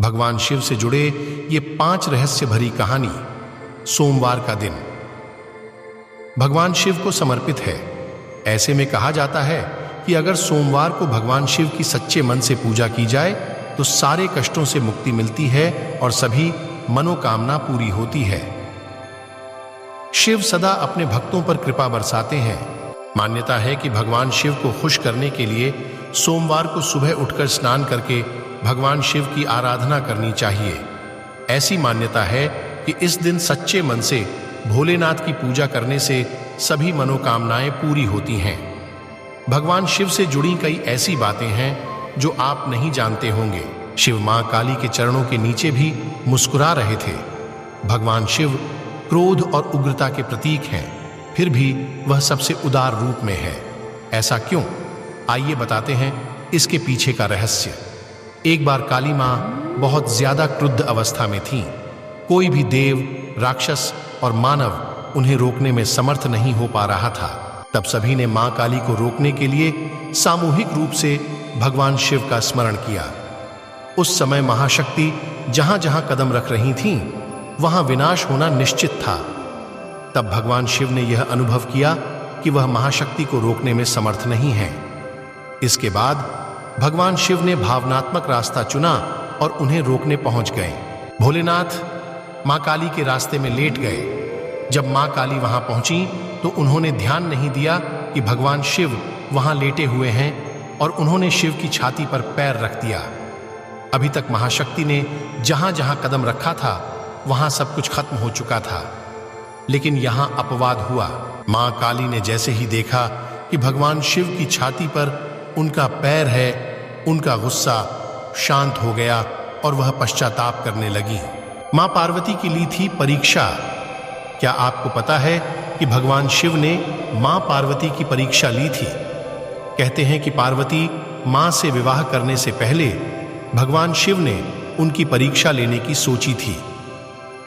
भगवान शिव से जुड़े ये 5 रहस्य भरी कहानी सोमवार का दिन भगवान शिव को समर्पित है। ऐसे में कहा जाता है कि अगर सोमवार को भगवान शिव की सच्चे मन से पूजा की जाए तो सारे कष्टों से मुक्ति मिलती है और सभी मनोकामना पूरी होती है। शिव सदा अपने भक्तों पर कृपा बरसाते हैं। मान्यता है कि भगवान शिव को खुश करने के लिए सोमवार को सुबह उठकर स्नान करके भगवान शिव की आराधना करनी चाहिए। ऐसी मान्यता है कि इस दिन सच्चे मन से भोलेनाथ की पूजा करने से सभी मनोकामनाएं पूरी होती हैं। भगवान शिव से जुड़ी कई ऐसी बातें हैं जो आप नहीं जानते होंगे। शिव मां काली के चरणों के नीचे भी मुस्कुरा रहे थे। भगवान शिव क्रोध और उग्रता के प्रतीक हैं, फिर भी वह सबसे उदार रूप में है। ऐसा क्यों? आइए बताते हैं इसके पीछे का रहस्य। एक बार काली मां बहुत ज्यादा क्रुद्ध अवस्था में थीं। कोई भी देव, राक्षस और मानव उन्हें रोकने में समर्थ नहीं हो पा रहा था। तब सभी ने मां काली को रोकने के लिए सामूहिक रूप से भगवान शिव का स्मरण किया। उस समय महाशक्ति जहां जहां कदम रख रही थीं, वहां विनाश होना निश्चित था। तब भगवान शिव ने यह अनुभव किया कि वह महाशक्ति को रोकने में समर्थ नहीं है। इसके बाद भगवान शिव ने भावनात्मक रास्ता चुना और उन्हें रोकने पहुंच गए। भोलेनाथ मां काली के रास्ते में लेट गए। जब मां काली वहां पहुंची तो उन्होंने ध्यान नहीं दिया कि भगवान शिव वहां लेटे हुए हैं और उन्होंने शिव की छाती पर पैर रख दिया। अभी तक महाशक्ति ने जहां जहां कदम रखा था वहां सब कुछ खत्म हो चुका था, लेकिन यहां अपवाद हुआ। मां काली ने जैसे ही देखा कि भगवान शिव की छाती पर उनका पैर है, उनका गुस्सा शांत हो गया और वह पश्चाताप करने लगी। मां पार्वती की ली थी परीक्षा। क्या आपको पता है कि भगवान शिव ने मां पार्वती की परीक्षा ली थी? कहते हैं कि पार्वती मां से विवाह करने से पहले भगवान शिव ने उनकी परीक्षा लेने की सोची थी।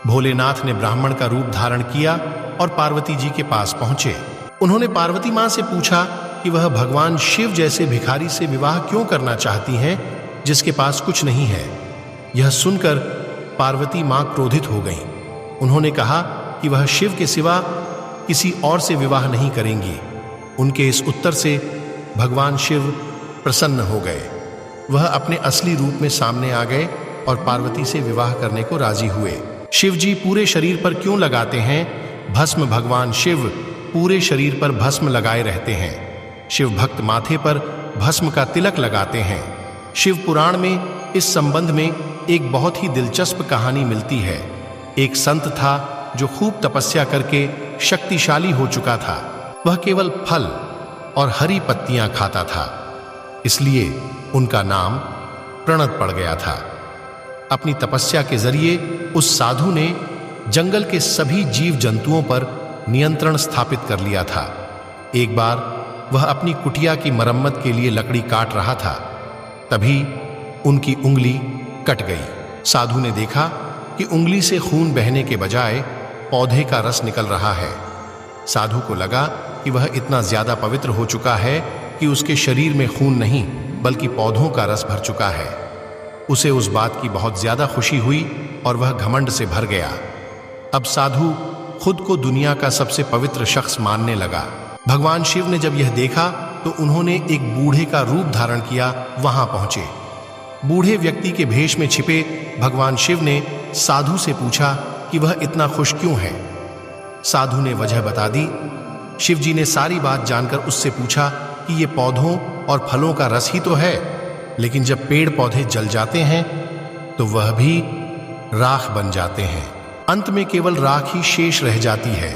भोलेनाथ ने ब्राह्मण का रूप धारण किया और पार्वती जी के पास पहुंचे। उन्होंने पार्वती मां से पूछा कि वह भगवान शिव जैसे भिखारी से विवाह क्यों करना चाहती हैं जिसके पास कुछ नहीं है। यह सुनकर पार्वती मां क्रोधित हो गईं। उन्होंने कहा कि वह शिव के सिवा किसी और से विवाह नहीं करेंगी। उनके इस उत्तर से भगवान शिव प्रसन्न हो गए। वह अपने असली रूप में सामने आ गए और पार्वती से विवाह करने को राजी हुए। शिव जी पूरे शरीर पर क्यों लगाते हैं भस्म? भगवान शिव पूरे शरीर पर भस्म लगाए रहते हैं। शिव भक्त माथे पर भस्म का तिलक लगाते हैं। शिव पुराण में इस संबंध में एक बहुत ही दिलचस्प कहानी मिलती है। एक संत था जो खूब तपस्या करके शक्तिशाली हो चुका था। वह केवल फल और हरी पत्तियां खाता था, इसलिए उनका नाम प्रणत पड़ गया था। अपनी तपस्या के जरिए उस साधु ने जंगल के सभी जीव जंतुओं पर नियंत्रण स्थापित कर लिया था। एक बार वह अपनी कुटिया की मरम्मत के लिए लकड़ी काट रहा था, तभी उनकी उंगली कट गई। साधु ने देखा कि उंगली से खून बहने के बजाय पौधे का रस निकल रहा है। साधु को लगा कि वह इतना ज्यादा पवित्र हो चुका है कि उसके शरीर में खून नहीं बल्कि पौधों का रस भर चुका है। उसे उस बात की बहुत ज्यादा खुशी हुई और वह घमंड से भर गया। अब साधु खुद को दुनिया का सबसे पवित्र शख्स मानने लगा। भगवान शिव ने जब यह देखा तो उन्होंने एक बूढ़े का रूप धारण किया वहां पहुंचे। बूढ़े व्यक्ति के भेष में छिपे भगवान शिव ने साधु से पूछा कि वह इतना खुश क्यों है। साधु ने वजह बता दी। शिव जी ने सारी बात जानकर उससे पूछा कि ये पौधों और फलों का रस ही तो है, लेकिन जब पेड़ पौधे जल जाते हैं तो वह भी राख बन जाते हैं। अंत में केवल राख ही शेष रह जाती है।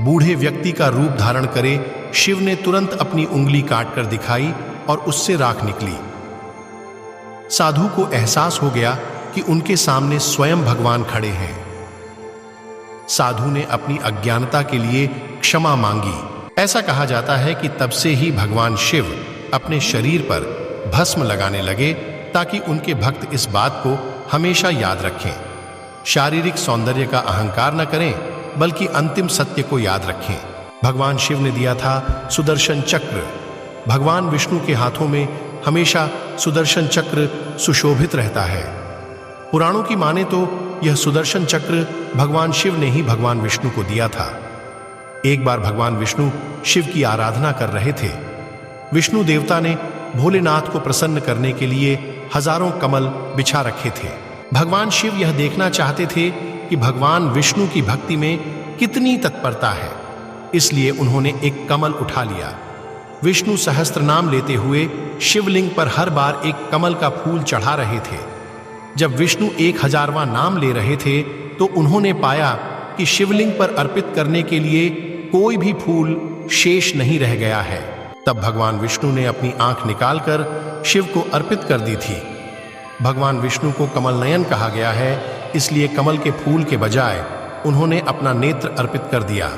बूढ़े व्यक्ति का रूप धारण करे शिव ने तुरंत अपनी उंगली काटकर दिखाई और उससे राख निकली। साधु को एहसास हो गया कि उनके सामने स्वयं भगवान खड़े हैं। साधु ने अपनी अज्ञानता के लिए क्षमा मांगी। ऐसा कहा जाता है कि तब से ही भगवान शिव अपने शरीर पर भस्म लगाने लगे ताकि उनके भक्त इस बात को हमेशा याद रखें। शारीरिक सौंदर्य का अहंकार न करें बल्कि अंतिम सत्य को याद रखें। भगवान शिव ने दिया था सुदर्शन चक्र। भगवान विष्णु के हाथों में हमेशा सुदर्शन चक्र सुशोभित रहता है। पुराणों की माने तो यह सुदर्शन चक्र भगवान शिव ने ही भगवान विष्णु को दिया था। एक बार भगवान विष्णु शिव की आराधना कर रहे थे। विष्णु देवता ने भोलेनाथ को प्रसन्न करने के लिए हजारों कमल बिछा रखे थे। भगवान शिव यह देखना चाहते थे कि भगवान विष्णु की भक्ति में कितनी तत्परता है, इसलिए उन्होंने एक कमल उठा लिया। विष्णु सहस्त्र नाम लेते हुए शिवलिंग पर हर बार एक कमल का फूल चढ़ा रहे थे। जब विष्णु 1000वां नाम ले रहे थे तो उन्होंने पाया कि शिवलिंग पर अर्पित करने के लिए कोई भी फूल शेष नहीं रह गया है। तब भगवान विष्णु ने अपनी आंख निकालकर शिव को अर्पित कर दी थी। भगवान विष्णु को कमल नयन कहा गया है, इसलिए कमल के फूल के बजाय उन्होंने अपना नेत्र अर्पित कर दिया।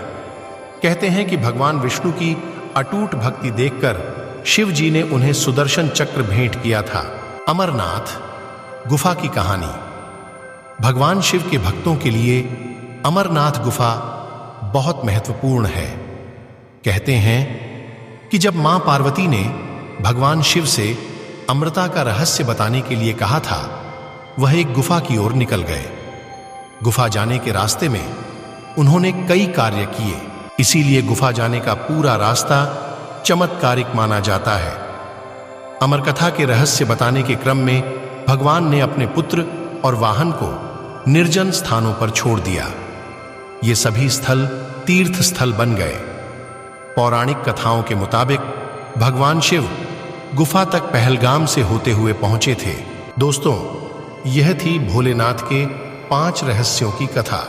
कहते हैं कि भगवान विष्णु की अटूट भक्ति देखकर शिव जी ने उन्हें सुदर्शन चक्र भेंट किया था। अमरनाथ गुफा की कहानी। भगवान शिव के भक्तों के लिए अमरनाथ गुफा बहुत महत्वपूर्ण है। कहते हैं कि जब मां पार्वती ने भगवान शिव से अमृता का रहस्य बताने के लिए कहा था, वह एक गुफा की ओर निकल गए। गुफा जाने के रास्ते में उन्होंने कई कार्य किए, इसीलिए गुफा जाने का पूरा रास्ता चमत्कारिक माना जाता है। अमर कथा के रहस्य बताने के क्रम में भगवान ने अपने पुत्र और वाहन को निर्जन स्थानों पर छोड़ दिया। ये सभी स्थल तीर्थ स्थल बन गए। पौराणिक कथाओं के मुताबिक भगवान शिव गुफा तक पहलगाम से होते हुए पहुंचे थे। दोस्तों, यह थी भोलेनाथ के 5 रहस्यों की कथा।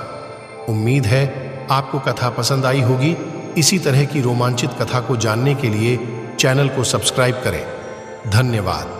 उम्मीद है आपको कथा पसंद आई होगी। इसी तरह की रोमांचित कथा को जानने के लिए चैनल को सब्सक्राइब करें। धन्यवाद।